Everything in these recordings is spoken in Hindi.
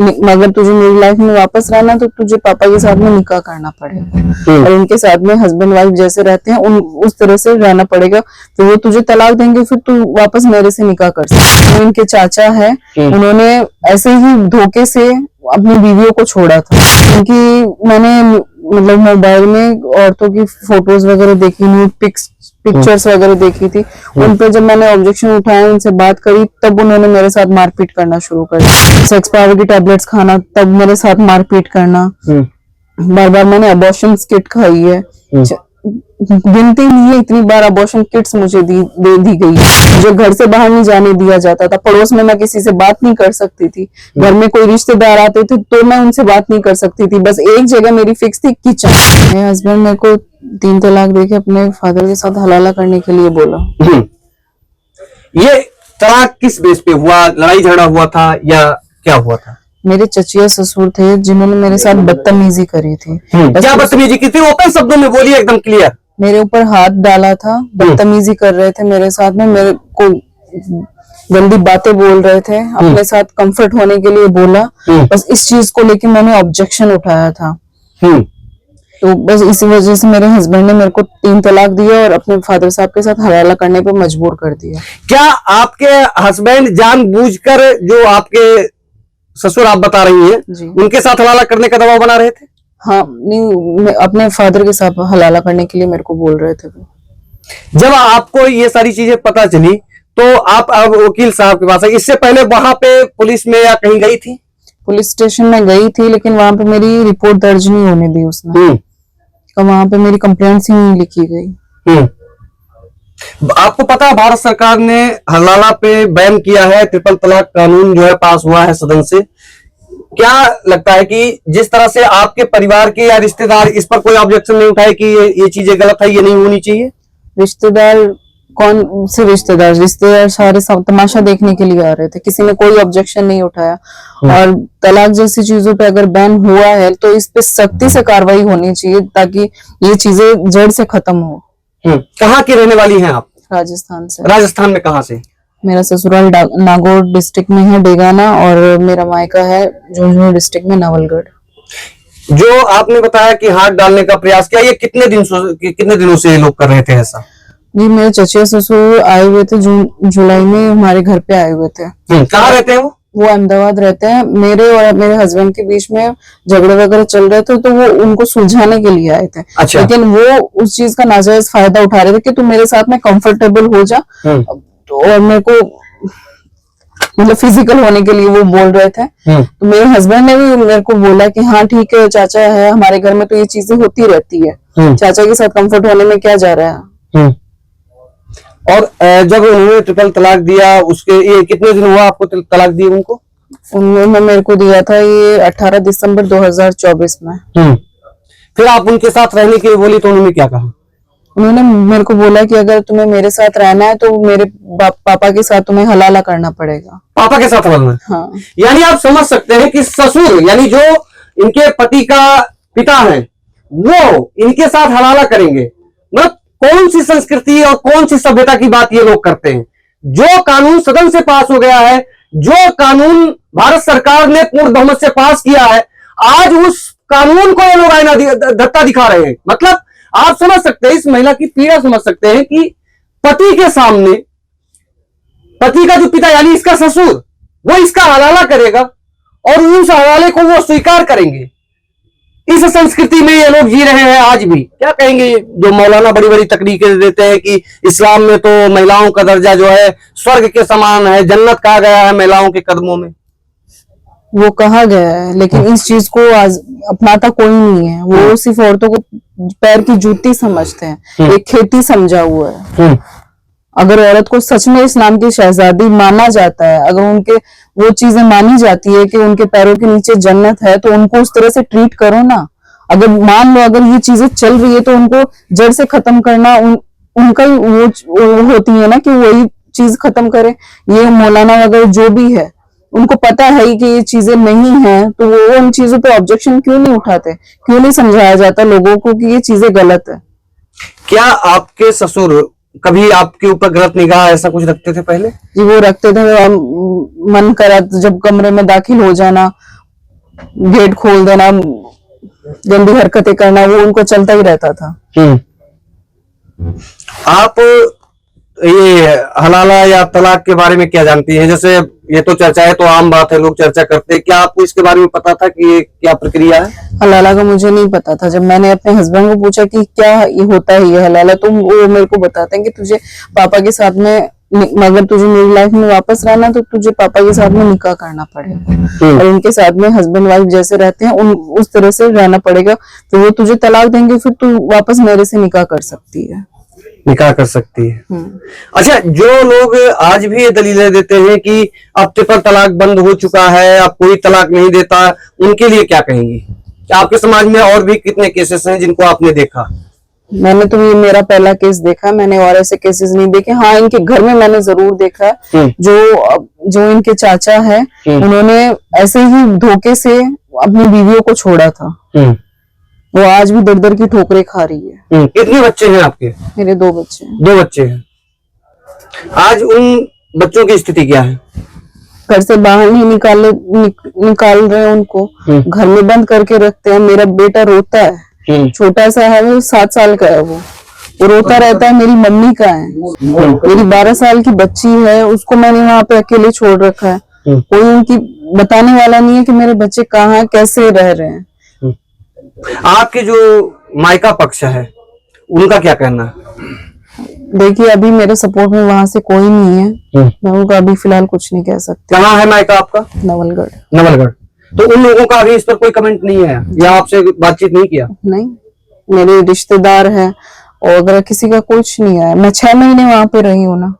अगर तुझे मेरी लाइफ में वापस रहना तो तुझे पापा के साथ में निकाह करना पड़ेगा और उनके साथ में हस्बैंड वाइफ जैसे रहते हैं उस तरह से रहना पड़ेगा। तो वो तुझे तलाक देंगे, फिर तू वापस मेरे से निकाह कर सकती है। इनके चाचा है, उन्होंने ऐसे ही धोखे से अपनी बीवियों को छोड़ा था, क्योंकि मैंने मतलब मोबाइल में औरतों की फोटोज वगैरह देखी, न्यूड पिक्चर्स वगैरह देखी थी। उन पर जब मैंने ऑब्जेक्शन उठाया, उनसे बात करी, तब उन्होंने मेरे साथ मारपीट करना शुरू कर दिया। सेक्स पावर की टैबलेट्स खाना, तब मेरे साथ मारपीट करना। बार बार मैंने अबॉर्शन किट खाई है, गिनती नहीं है इतनी बार अबॉर्शन किट्स मुझे दे दी गई। मुझे घर से बाहर नहीं जाने दिया जाता था, पड़ोस में मैं किसी से बात नहीं कर सकती थी, घर में कोई रिश्तेदार आते थे तो मैं उनसे बात नहीं कर सकती थी। बस एक जगह मेरी फिक्स थी, किचन। मेरे हस्बैंड मेरे को 3 तलाक देके अपने फादर के साथ हलाला करने के लिए बोला। ये तलाक किस बेस पे हुआ? लड़ाई झगड़ा हुआ था या क्या हुआ था? मेरे चचिया ससुर थे जिन्होंने मेरे साथ बदतमीजी करी थी। क्या बदतमीजी की थी? ओपन शब्दों में बोलिए, एकदम क्लियर। मेरे ऊपर हाथ डाला था, बदतमीजी कर रहे थे मेरे साथ में, मेरे को गंदी बातें बोल रहे थे, अपने साथ कंफर्ट होने के लिए बोला। बस इस चीज को लेके मैंने ऑब्जेक्शन उठाया था। तो बस इसी वजह से मेरे हस्बैंड ने मेरे को 3 तलाक दिया और अपने फादर साहब के साथ हवाला करने पे मजबूर कर दिया। क्या आपके हस्बैंड जानबूझकर, जो आपके ससुर आप बता रही हैं, उनके साथ हवाला करने का दबाव बना रहे थे? हाँ, नहीं, अपने फादर के साथ हलाला करने के लिए मेरे को बोल रहे थे वो। जब आपको ये सारी चीजें पता चली तो आप अब वकील साहब के पास आई। इससे पहले वहां पे पुलिस में या कहीं गई थी? पुलिस स्टेशन में गई थी, लेकिन वहां पे मेरी रिपोर्ट दर्ज नहीं होने दी उसने। तो वहां पे मेरी कंप्लेंट ही नहीं लिखी गई। आपको पता है भारत सरकार ने हलाला पे बैन किया है, ट्रिपल तलाक कानून जो है पास हुआ है सदन से। क्या लगता है कि जिस तरह से आपके परिवार के या रिश्तेदार इस पर कोई ऑब्जेक्शन नहीं उठाए कि ये चीजें गलत है, ये नहीं होनी चाहिए? रिश्तेदार कौन से रिश्तेदार? रिश्तेदार सारे तमाशा देखने के लिए आ रहे थे, किसी ने कोई ऑब्जेक्शन नहीं उठाया। और तलाक जैसी चीजों पे अगर बैन हुआ है तो इस पे सख्ती से कार्रवाई होनी चाहिए, ताकि ये चीजें जड़ से खत्म हो। कहाँ की रहने वाली हैं आप? राजस्थान से। राजस्थान में कहाँ से? मेरा ससुराल नागौर डिस्ट्रिक्ट में है, डेगाना, और मेरा मायका है झुंझुनू डिस्ट्रिक्ट में, नवलगढ़। जो आपने बताया कि हाथ डालने का प्रयास किया, ये कितने दिनों से लोग कर रहे थे ऐसा? जी, मेरे चचिया ससुर आए हुए थे जुलाई में, हमारे घर पे आए हुए थे। कहाँ रहते हैं वो? अहमदाबाद रहते हैं। मेरे और मेरे हस्बैंड के बीच में झगड़े वगैरह चल रहे थे, तो वो उनको सुलझाने के लिए आए थे। अच्छा। लेकिन वो उस चीज का नाजायज फायदा उठा रहे थे कि तू मेरे साथ में कंफर्टेबल हो जा, और मेरे को मतलब फिजिकल होने के लिए वो बोल रहे थे। तो मेरे हस्बैंड ने भी मेरे को बोला कि हाँ ठीक है, चाचा है हमारे घर में तो ये चीजें होती रहती है, चाचा के साथ कंफर्ट होने में क्या जा रहा है। और जब उन्होंने ट्रिपल तलाक दिया, उसके ये कितने दिन हुआ आपको तलाक दिए उनको? उन्होंने मेरे को दिया था ये 18 दिसंबर 2024 में। फिर आप उनके साथ रहने के लिए बोली तो उन्होंने क्या कहा? उन्होंने मेरे को बोला कि अगर तुम्हें मेरे साथ रहना है तो मेरे पापा के साथ तुम्हें हलाला करना पड़ेगा। पापा के साथ हलाला? हाँ। यानी आप समझ सकते हैं कि ससुर, यानी जो इनके पति का पिता है, वो इनके साथ हलाला करेंगे। मतलब कौन सी संस्कृति और कौन सी सभ्यता की बात ये लोग करते हैं? जो कानून सदन से पास हो गया है, जो कानून भारत सरकार ने पूर्ण बहुमत से पास किया है, आज उस कानून को ये लोग आईना धत्ता दिखा रहे हैं। मतलब आप समझ सकते हैं, इस महिला की पीड़ा समझ सकते हैं कि पति के सामने, पति का जो पिता यानी इसका ससुर, वो इसका हलाला करेगा और उस हवाले को वो स्वीकार करेंगे। इस संस्कृति में ये लोग जी रहे हैं आज भी। क्या कहेंगे जो मौलाना बड़ी बड़ी तकरीरें देते हैं कि इस्लाम में तो महिलाओं का दर्जा जो है स्वर्ग के समान है, जन्नत कहा गया है महिलाओं के कदमों में? वो कहा गया है, लेकिन इस चीज को आज अपनाता कोई नहीं है। वो सिर्फ औरतों को पैर की जूती समझते हैं, एक खेती समझा हुआ है। अगर औरत को सच में इस्लाम की शहजादी माना जाता है, अगर उनके वो चीजें मानी जाती है कि उनके पैरों के नीचे जन्नत है, तो उनको उस तरह से ट्रीट करो ना। अगर मान लो अगर ये चीजें चल रही है तो उनको जड़ से खत्म करना उनका ही वो होती है ना कि वही चीज खत्म करे। ये मौलाना वगैरह जो भी है, उनको पता है कि ये चीजें नहीं है, तो वो उन चीजों पे ऑब्जेक्शन क्यों नहीं उठाते? क्यों नहीं समझाया जाता लोगों को कि ये चीजें गलत है? क्या आपके ससुर कभी आपके ऊपर गलत निगाह ऐसा कुछ रखते थे पहले? जी, वो रखते थे। मन करा जब कमरे में दाखिल हो जाना, गेट खोल देना, गंदी हरकतें करना, वो उनको चलता ही रहता था। आप ये हलाला या तलाक के बारे में क्या जानती हैं? जैसे ये तो चर्चा है, तो आम बात है, लोग चर्चा करते हैं। क्या आपको इसके बारे में पता था कि ये क्या प्रक्रिया है? हलाला का मुझे नहीं पता था। जब मैंने अपने हस्बैंड को पूछा कि क्या ये होता है ये हलाला, तो वो मेरे को बताते हैं कि तुझे पापा के साथ में, अगर तुझे मेरी लाइफ में वापस रहना तो तुझे पापा के साथ में निकाह करना पड़ेगा और उनके साथ में हस्बैंड वाइफ जैसे रहते हैं उस तरह से रहना पड़ेगा। तो वो तुझे तलाक देंगे, फिर तू वापस मेरे से निकाह कर सकती है। निकाह कर सकती है। अच्छा, जो लोग आज भी ये दलीलें देते हैं कि अब ट्रिपल तलाक बंद हो चुका है, अब कोई तलाक नहीं देता, उनके लिए क्या कहेंगी? आपके समाज में और भी कितने केसेस हैं जिनको आपने देखा? मैंने तो ये मेरा पहला केस देखा, मैंने और ऐसे केसेस नहीं देखे। हाँ, इनके घर में मैंने जरूर देखा है। जो इनके चाचा है, उन्होंने ऐसे ही धोखे से अपनी बीवियों को छोड़ा था। वो आज भी दर दर की ठोकरें खा रही है। कितने बच्चे हैं आपके? मेरे 2 बच्चे हैं। 2 बच्चे हैं। आज उन बच्चों की स्थिति क्या है? घर से बाहर नहीं निकाल रहे हैं उनको, घर में बंद करके रखते हैं। मेरा बेटा रोता है, छोटा सा है, वो 7 साल का है। वो रोता रहता है, मेरी मम्मी का है। मेरी 12 साल की बच्ची है, उसको मैंने वहां पे अकेले छोड़ रखा है। कोई उनकी बताने वाला नहीं है कि मेरे बच्चे कहाँ हैं, कैसे रह रहे हैं। आपके जो मायका पक्ष है, उनका क्या कहना है? देखिए, अभी मेरे सपोर्ट में वहां से कोई नहीं है। मैं उनका अभी फिलहाल कुछ नहीं कह सकती। कहाँ है मायका आपका? नवलगढ़। नवलगढ़। तो उन लोगों का अभी इस पर कोई कमेंट नहीं है या आपसे बातचीत नहीं किया? नहीं, मेरे रिश्तेदार है और अगर किसी का कुछ नहीं आया। मैं 6 महीने वहां पे रही हूँ ना,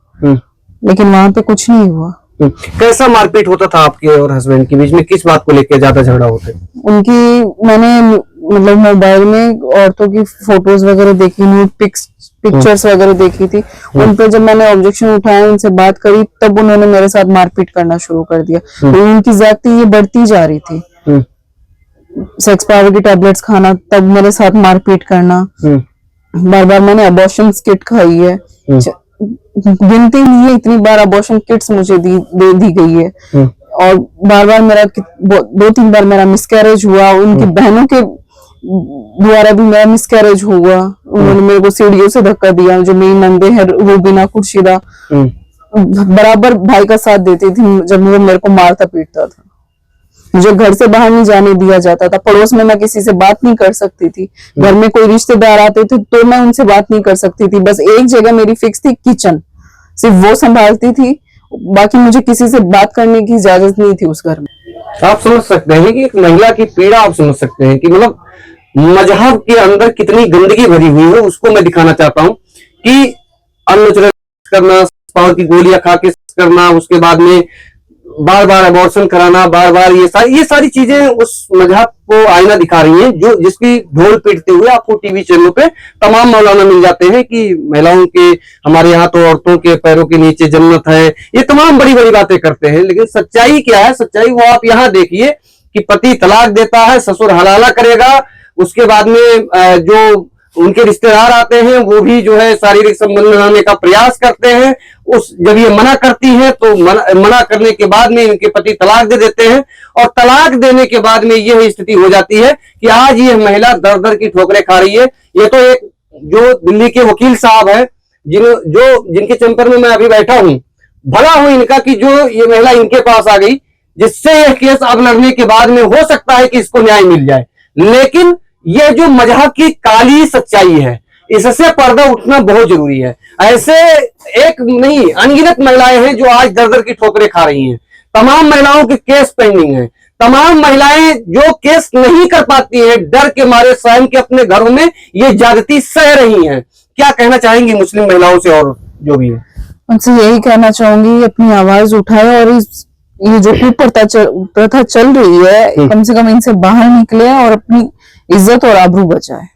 लेकिन वहां पे कुछ नहीं हुआ। कैसा मारपीट होता था आपके और हस्बैंड के बीच में? किस बात को लेकर ज्यादा झगड़ा होते? मैंने मतलब मोबाइल में औरतों की फोटोज वगैरह देखी, न्यूड पिक्चर्स वगैरह देखी थी। उन पर जब मैंने ऑब्जेक्शन उठाया, उनसे बात करी, तब उन्होंने मेरे साथ मारपीट करना शुरू कर दिया। तो उनकी ज्यादती ये बढ़ती जा रही थी। सेक्स पावर की टैबलेट्स खाना, तब मेरे साथ मारपीट करना। बार बार मैंने अबॉर्शन किट खाई है, गिनती नहीं है इतनी बार अबॉर्शन किट्स मुझे दे दी गई है। और बार बार मेरा 2-3 बार मेरा मिसकैरेज हुआ। उनकी बहनों के द्वारा भी मेरा मिसकैरेज हुआ। उन्होंने मेरे को सीढ़ियों से धक्का दिया। जो मेरी नंदे है रूबीना, खुर्शीदा, बराबर भाई का साथ देती थी जब वो मेरे को मारता पीटता था। मुझे घर से बाहर नहीं जाने दिया जाता था। पड़ोस में मैं किसी से बात नहीं कर सकती थी। घर में कोई रिश्तेदार आते थे तो मैं उनसे बात नहीं कर सकती थी। बस एक जगह मेरी फिक्स थी, किचन, सिर्फ वो संभालती थी। बाकी मुझे किसी से बात करने की इजाजत नहीं थी उस घर में। आप समझ सकते हैं कि एक महिला की पीड़ा आप समझ सकते हैं कि मतलब मजहब के अंदर कितनी गंदगी भरी हुई है। उसको मैं दिखाना चाहता हूँ कि अननेचुरल करना, पावर की गोलियां खा के करना, उसके बाद में बार बार अबॉर्शन कराना, बार बार ये सारी चीजें उस मजहब को आईना दिखा रही हैं, जो जिसकी ढोल पीटते हुए आपको टीवी चैनलों पे तमाम मौलाना मिल जाते हैं कि महिलाओं के, हमारे यहाँ तो औरतों के पैरों के नीचे जन्नत है। ये तमाम बड़ी बड़ी बातें करते हैं, लेकिन सच्चाई क्या है? सच्चाई वो आप यहाँ देखिए कि पति तलाक देता है, ससुर हलाला करेगा, उसके बाद में जो उनके रिश्तेदार आते हैं वो भी जो है शारीरिक संबंध बनाने का प्रयास करते हैं। जब ये मना करती है तो मना करने के बाद में इनके पति तलाक दे देते हैं और तलाक देने के बाद में यह स्थिति हो जाती है कि आज ये महिला दर दर की ठोकरें खा रही है। ये तो एक जो दिल्ली के वकील साहब है, जिनके चैम्बर में मैं अभी बैठा हूं, भला हो इनका कि जो ये महिला इनके पास आ गई, जिससे यह केस अब लड़ने के बाद में हो सकता है कि इसको न्याय मिल जाए। लेकिन यह जो मजहब की काली सच्चाई है, इससे पर्दा उठना बहुत जरूरी है। ऐसे एक नहीं, अनगिनत महिलाएं हैं जो आज दर दर की ठोकरें खा रही हैं। तमाम महिलाओं के केस पेंडिंग हैं। तमाम महिलाएं जो केस नहीं कर पाती हैं, डर के मारे स्वयं के अपने घरों में ये ज्यादती सह रही हैं। क्या कहना चाहेंगी मुस्लिम महिलाओं से और जो भी है? उनसे यही कहना चाहूंगी, अपनी आवाज उठाए और ये जो प्रथा चल रही है, कम से कम इनसे बाहर निकले और अपनी इज्जत और आबरू बचाए।